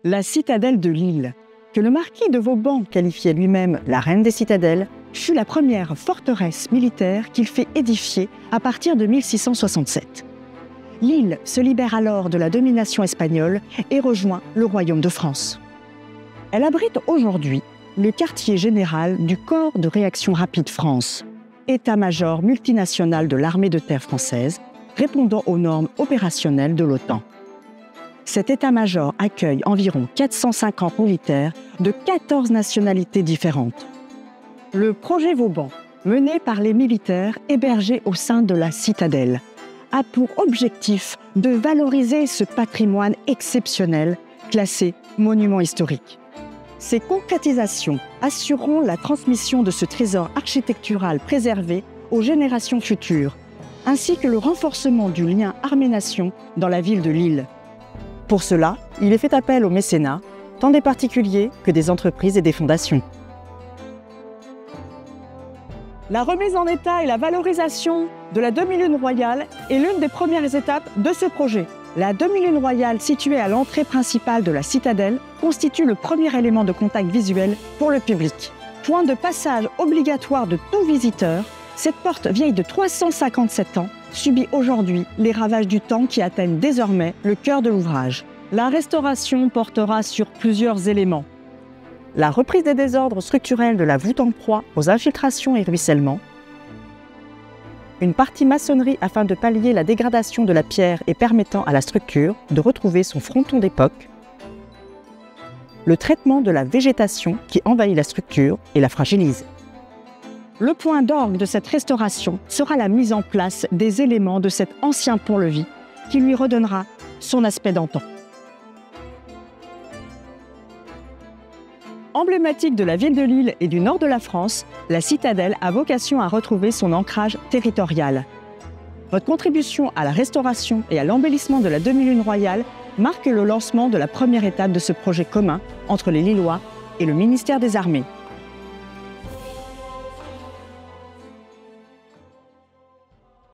La citadelle de Lille, que le marquis de Vauban qualifiait lui-même la reine des citadelles, fut la première forteresse militaire qu'il fait édifier à partir de 1667. Lille se libère alors de la domination espagnole et rejoint le royaume de France. Elle abrite aujourd'hui le quartier général du Corps de réaction rapide France, état-major multinational de l'armée de terre française, répondant aux normes opérationnelles de l'OTAN. Cet état-major accueille environ 450 militaires de 14 nationalités différentes. Le projet Vauban, mené par les militaires hébergés au sein de la citadelle, a pour objectif de valoriser ce patrimoine exceptionnel classé monument historique. Ces concrétisations assureront la transmission de ce trésor architectural préservé aux générations futures, ainsi que le renforcement du lien armée-nation dans la ville de Lille. Pour cela, il est fait appel au mécénat, tant des particuliers que des entreprises et des fondations. La remise en état et la valorisation de la demi-lune royale est l'une des premières étapes de ce projet. La demi-lune royale, située à l'entrée principale de la citadelle, constitue le premier élément de contact visuel pour le public. Point de passage obligatoire de tout visiteur, cette porte vieille de 357 ans subit aujourd'hui les ravages du temps qui atteignent désormais le cœur de l'ouvrage. La restauration portera sur plusieurs éléments. La reprise des désordres structurels de la voûte en proie aux infiltrations et ruissellements, une partie maçonnerie afin de pallier la dégradation de la pierre et permettant à la structure de retrouver son fronton d'époque, le traitement de la végétation qui envahit la structure et la fragilise. Le point d'orgue de cette restauration sera la mise en place des éléments de cet ancien pont-levis qui lui redonnera son aspect d'antan. Emblématique de la ville de Lille et du nord de la France, la citadelle a vocation à retrouver son ancrage territorial. Votre contribution à la restauration et à l'embellissement de la demi-lune royale marque le lancement de la première étape de ce projet commun entre les Lillois et le ministère des Armées.